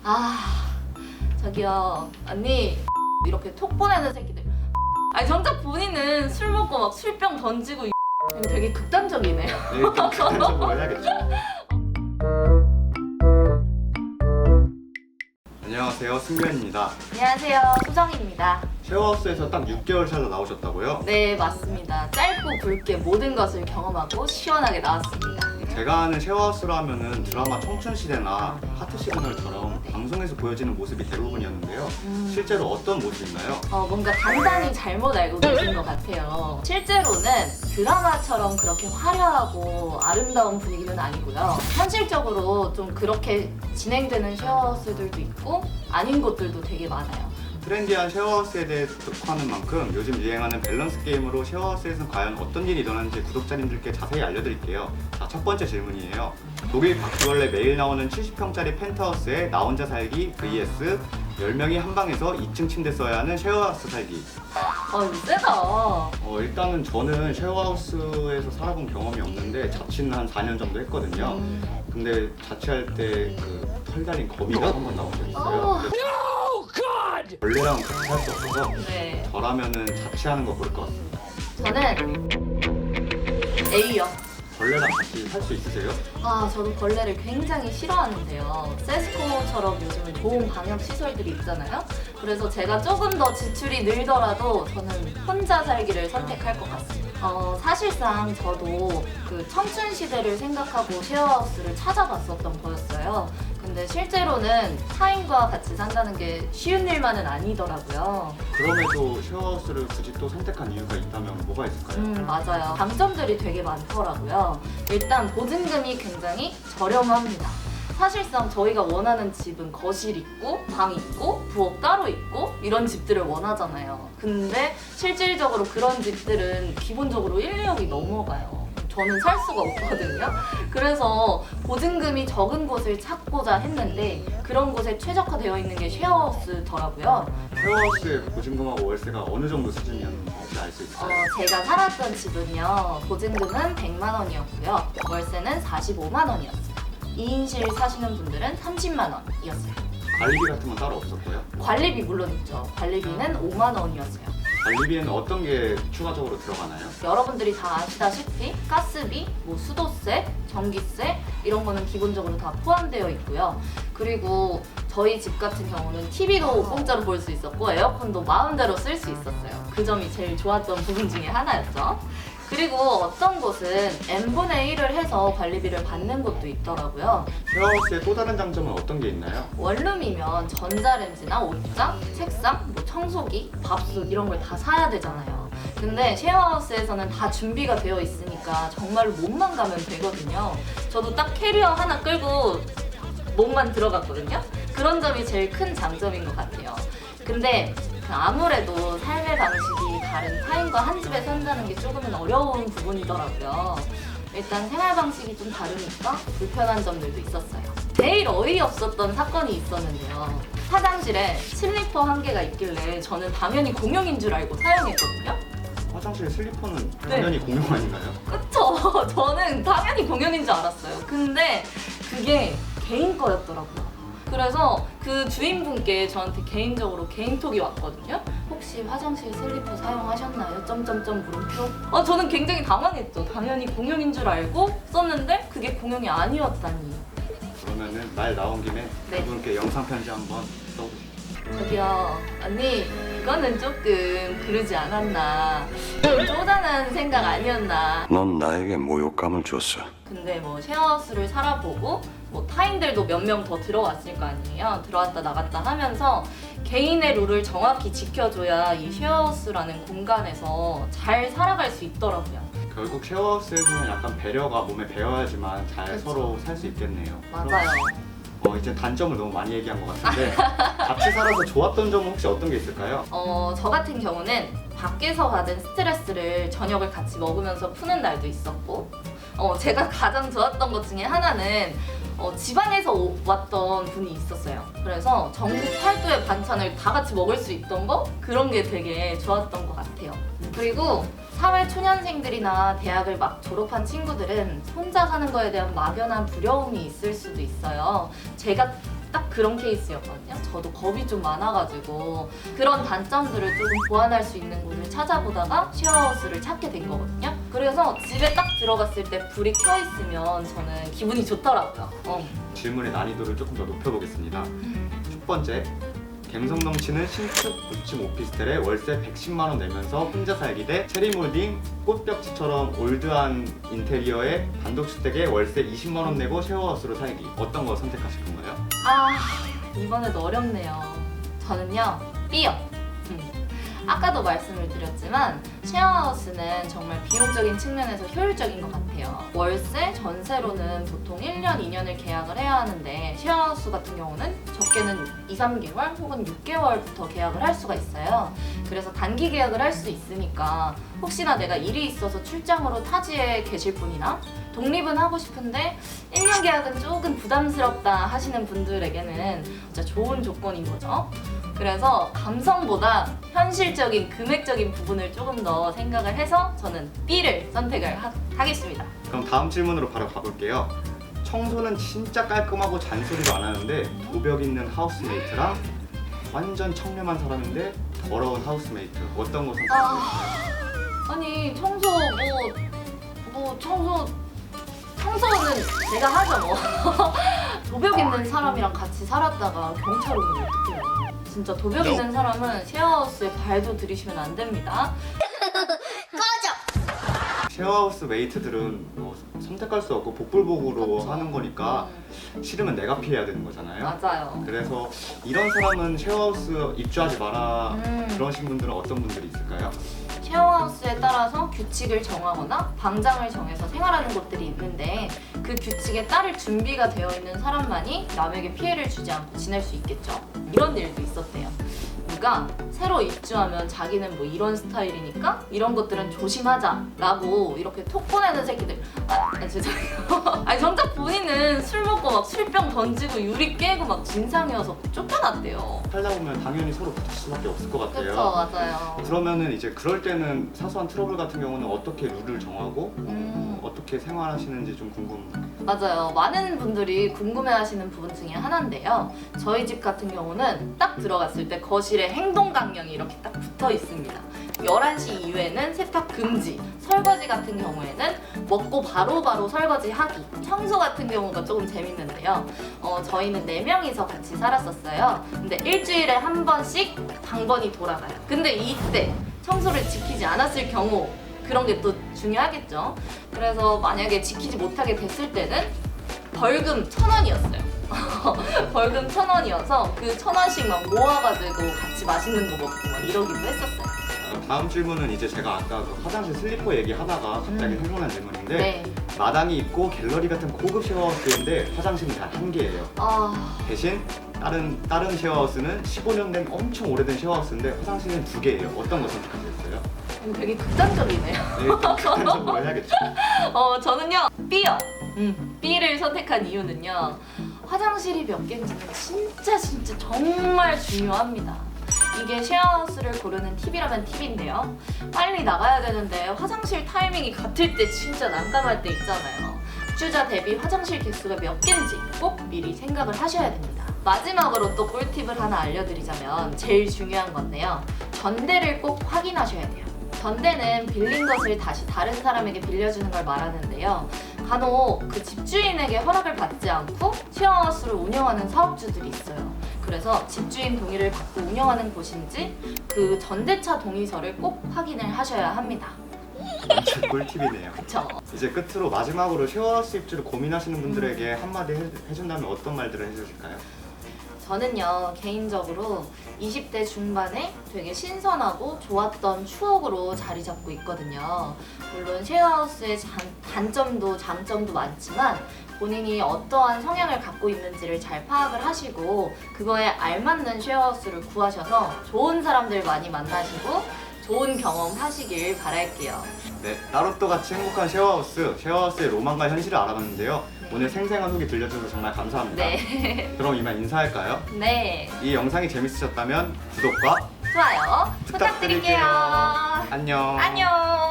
아, 저기요, 언니. 이렇게 톡 보내는 새끼들. 아니, 정작 본인은 술 먹고 막 술병 던지고 되게 극단적이네요. 네, 일단 극단적으로 해야겠죠. 안녕하세요, 승변입니다. 안녕하세요, 소정입니다. 쉐어하우스에서 딱 6개월 살다 나오셨다고요? 네, 맞습니다. 짧고 굵게 모든 것을 경험하고 시원하게 나왔습니다. 제가 아는 쉐어하우스라 하면은 드라마 청춘시대나 하트시그널처럼 방송에서 보여지는 모습이 대부분이었는데요. 실제로 어떤 모습인가요? 뭔가 단단히 잘못 알고 계신 것 같아요. 실제로는 드라마처럼 그렇게 화려하고 아름다운 분위기는 아니고요. 현실적으로 좀 그렇게 진행되는 쉐어하우스들도 있고 아닌 곳들도 되게 많아요. 트렌디한 쉐어하우스에 대해 하는 만큼 요즘 유행하는 밸런스 게임으로 쉐어하우스에서는 과연 어떤 일이 일어나는지 구독자님들께 자세히 알려드릴게요. 자, 첫 번째 질문이에요. 독일 바퀴벌레 매일 나오는 70평짜리 펜트하우스에 나 혼자 살기 vs 10명이 한 방에서 2층 침대 써야 하는 쉐어하우스 살기. 이거 세다. 일단은 저는 쉐어하우스에서 살아본 경험이 없는데 자취는 한 4년 정도 했거든요. 근데 자취할 때 그 털 달린 거미가 한 번 나온 적이 있어요. 벌레랑 같이 살 수 없어서 네. 저라면은 자취하는 거 고를 것 같습니다. 저는 A요. 벌레랑 같이 살 수 있으세요? 저는 벌레를 굉장히 싫어하는데요. 세스코처럼 요즘은 좋은 방역 시설들이 있잖아요. 그래서 제가 조금 더 지출이 늘더라도 저는 혼자 살기를 선택할 것 같습니다. 사실상 저도 그 청춘 시대를 생각하고 쉐어하우스를 찾아봤었던 거였어요. 근데 실제로는 타인과 같이 산다는 게 쉬운 일만은 아니더라고요. 그럼에도 쉐어하우스를 굳이 또 선택한 이유가 있다면 뭐가 있을까요? 맞아요. 장점들이 되게 많더라고요. 일단 보증금이 굉장히 저렴합니다. 사실상 저희가 원하는 집은 거실 있고 방 있고 부엌 따로 있고 이런 집들을 원하잖아요. 근데 실질적으로 그런 집들은 기본적으로 1, 2억이 넘어가요. 저는 살 수가 없거든요. 그래서 보증금이 적은 곳을 찾고자 했는데 그런 곳에 최적화되어 있는 게 쉐어하우스더라고요. 쉐어하우스의 보증금하고 월세가 어느 정도 수준이었는지 혹시 알 수 있을까요? 제가 살았던 집은요, 보증금은 100만 원이었고요, 월세는 45만 원이었어요. 2인실 사시는 분들은 30만 원이었어요. 관리비 같은 건 따로 없었고요. 관리비 물론 있죠. 관리비는 5만 원이었어요. 관리비에는 어떤 게 추가적으로 들어가나요? 여러분들이 다 아시다시피 가스비, 수도세, 전기세 이런 거는 기본적으로 다 포함되어 있고요. 그리고 저희 집 같은 경우는 TV도 공짜로 볼 수 있었고 에어컨도 마음대로 쓸 수 있었어요. 그 점이 제일 좋았던 부분 중에 하나였죠. 그리고 어떤 곳은 n분의 1을 해서 관리비를 받는 곳도 있더라고요. 쉐어하우스의 또 다른 장점은 어떤 게 있나요? 원룸이면 전자레인지나 옷장, 책상, 청소기, 밥솥 이런 걸 다 사야 되잖아요. 근데 쉐어하우스에서는 다 준비가 되어 있으니까 정말로 몸만 가면 되거든요. 저도 딱 캐리어 하나 끌고 몸만 들어갔거든요. 그런 점이 제일 큰 장점인 것 같아요. 근데 아무래도 삶의 방식이 다른 타인과 한 집에 산다는 게 조금은 어려운 부분이더라고요. 일단 생활 방식이 좀 다르니까 불편한 점들도 있었어요. 제일 어이없었던 사건이 있었는데요. 화장실에 슬리퍼 한 개가 있길래 저는 당연히 공용인 줄 알고 사용했거든요. 화장실 슬리퍼는 당연히 공용 아닌가요? 그쵸? 저는 당연히 공용인 줄 알았어요. 근데 그게 개인 거였더라고요. 그래서 그 주인분께 저한테 개인적으로 개인톡이 왔거든요. 혹시 화장실 슬리퍼 사용하셨나요? 점점점 물음표. 저는 굉장히 당황했죠. 당연히 공용인 줄 알고 썼는데 그게 공용이 아니었다니. 그러면은 말 나온 김에 네. 그분께 영상 편지 한번 써보시죠. 저기요, 언니, 이거는 조금 그러지 않았나. 좀 쪼잔한 생각 아니었나. 넌 나에게 모욕감을 줬어. 근데 쉐어하우스를 살아보고 타인들도 몇 명 더 들어왔을 거 아니에요. 들어왔다 나갔다 하면서 개인의 룰을 정확히 지켜줘야 이 쉐어하우스라는 공간에서 잘 살아갈 수 있더라고요. 결국 쉐어하우스에서는 약간 배려가 몸에 배어야지만 잘 그쵸. 서로 살 수 있겠네요. 맞아요. 이제 단점을 너무 많이 얘기한 것 같은데 같이 살아서 좋았던 점은 혹시 어떤 게 있을까요? 저 같은 경우는 밖에서 받은 스트레스를 저녁을 같이 먹으면서 푸는 날도 있었고, 제가 가장 좋았던 것 중에 하나는 지방에서 왔던 분이 있었어요. 그래서 전국 8도의 반찬을 다 같이 먹을 수 있던 거? 그런 게 되게 좋았던 것 같아요. 그리고 사회 초년생들이나 대학을 막 졸업한 친구들은 혼자 사는 거에 대한 막연한 두려움이 있을 수도 있어요. 제가 딱 그런 케이스였거든요. 저도 겁이 좀 많아가지고 그런 단점들을 조금 보완할 수 있는 곳을 찾아보다가 쉐어하우스를 찾게 된 거거든요. 그래서 집에 딱 들어갔을 때 불이 켜 있으면 저는 기분이 좋더라고요. 질문의 난이도를 조금 더 높여보겠습니다. 첫 번째, 감성 넘치는 신축 고층 오피스텔에 월세 110만 원 내면서 혼자 살기 대 체리몰딩 꽃벽지처럼 올드한 인테리어에 단독주택에 월세 20만 원 내고 쉐어하우스로 살기. 어떤 거 선택하실 건가요? 이번에도 어렵네요. 저는요, B요. 아까도 말씀을 드렸지만 쉐어하우스는 정말 비용적인 측면에서 효율적인 것 같아요. 월세, 전세로는 보통 1년, 2년을 계약을 해야 하는데 쉐어하우스 같은 경우는 적게는 2, 3개월 혹은 6개월부터 계약을 할 수가 있어요. 그래서 단기 계약을 할 수 있으니까 혹시나 내가 일이 있어서 출장으로 타지에 계실 분이나 독립은 하고 싶은데 1년 계약은 조금 부담스럽다 하시는 분들에게는 진짜 좋은 조건인 거죠. 그래서 감성보다 현실적인 금액적인 부분을 조금 더 생각을 해서 저는 B를 선택을 하겠습니다. 그럼 다음 질문으로 바로 가볼게요. 청소는 진짜 깔끔하고 잔소리도 안 하는데 도벽 있는 하우스메이트랑 완전 청렴한 사람인데 더러운 하우스메이트. 어떤 거 선택하실까요? 아니 청소 청소는 제가 하죠 뭐. 도벽 있는 사람이랑 같이 살았다가 경찰 오면 어떡해요. 진짜 도벽 있는 사람은 쉐어하우스에 발도 들이시면 안 됩니다. 쉐어하우스 메이트들은 뭐 선택할 수 없고 복불복으로 그쵸. 하는 거니까 싫으면 내가 피해야 되는 거잖아요. 맞아요. 그래서 이런 사람은 쉐어하우스 입주하지 마라 그러신 분들은 어떤 분들이 있을까요? 쉐어하우스에 따라서 규칙을 정하거나 방장을 정해서 생활하는 곳들이 있는데 그 규칙에 따를 준비가 되어 있는 사람만이 남에게 피해를 주지 않고 지낼 수 있겠죠. 이런 일도 있었대요. 누가 새로 입주하면 자기는 뭐 이런 스타일이니까 이런 것들은 조심하자라고 이렇게 톡 보내는 새끼들. 죄송해요. 아니 정작 본인은 술 먹고 막 술병 던지고 유리 깨고 막 진상이어서 쫓겨났대요. 살다 보면 당연히 서로 붙을 수밖에 없을 것 같아요. 그쵸, 맞아요. 그러면은 이제 그럴 때는 사소한 트러블 같은 경우는 어떻게 룰을 정하고 어떻게 생활하시는지 좀 궁금해요. 맞아요. 많은 분들이 궁금해하시는 부분 중에 하나인데요. 저희 집 같은 경우는 딱 들어갔을 때 거실에 행동 강령이 이렇게 딱 붙어 있습니다. 11시 이후에는 세탁 금지, 설거지 같은 경우에는 먹고 바로바로 설거지 하기, 청소 같은 경우가 조금 재밌는데요. 저희는 4명이서 같이 살았었어요. 근데 일주일에 한 번씩 당번이 돌아가요. 근데 이때 청소를 지키지 않았을 경우 그런 게 또 중요하겠죠. 그래서 만약에 지키지 못하게 됐을 때는 벌금 1,000원이었어요. 벌금 1,000원이어서 그 1,000원씩 막 모아가지고 같이 맛있는 거 먹고 막 이러기도 했었어요. 다음 질문은 이제 제가 아까 그 화장실 슬리퍼 얘기하다가 갑자기 생각난 질문인데 네. 마당이 있고 갤러리 같은 고급 쉐어하우스인데 화장실은 단 1개예요. 대신 다른 쉐어하우스는 15년 된 엄청 오래된 쉐어하우스인데 화장실은 2개예요. 어떤 거 선택하시겠어요? 되게 극단적이네요. 네, 극단적으로 해야겠죠. 저는요 B요. B를 선택한 이유는요. 화장실이 몇 개인지는 진짜 정말 중요합니다. 이게 쉐어하우스를 고르는 팁이라면 팁인데요. 빨리 나가야 되는데 화장실 타이밍이 같을 때 진짜 난감할 때 있잖아요. 입주자 대비 화장실 개수가 몇 개인지 꼭 미리 생각을 하셔야 됩니다. 마지막으로 또 꿀팁을 하나 알려드리자면 제일 중요한 건데요. 전대를 꼭 확인하셔야 돼요. 전대는 빌린 것을 다시 다른 사람에게 빌려주는 걸 말하는데요. 간혹 그 집주인에게 허락을 받지 않고 쉐어하우스를 운영하는 사업주들이 있어요. 그래서 집주인 동의를 받고 운영하는 곳인지 그 전대차 동의서를 꼭 확인을 하셔야 합니다. 완전 꿀팁이네요. 그쵸? 이제 끝으로 마지막으로 쉐어하우스 입주를 고민하시는 분들에게 한마디 해준다면 어떤 말들을 해주실까요? 저는요 개인적으로 20대 중반에 되게 신선하고 좋았던 추억으로 자리 잡고 있거든요. 물론 쉐어하우스의 단점도 장점도 많지만 본인이 어떠한 성향을 갖고 있는지를 잘 파악을 하시고 그거에 알맞는 쉐어하우스를 구하셔서 좋은 사람들 많이 만나시고 좋은 경험 하시길 바랄게요. 네, 따로또 같이 행복한 쉐어하우스의 로망과 현실을 알아봤는데요. 오늘 생생한 후기 들려주셔서 정말 감사합니다. 네. 그럼 이만 인사할까요? 네. 이 영상이 재밌으셨다면 구독과 좋아요 부탁드릴게요. 부탁드릴게요. 안녕. 안녕.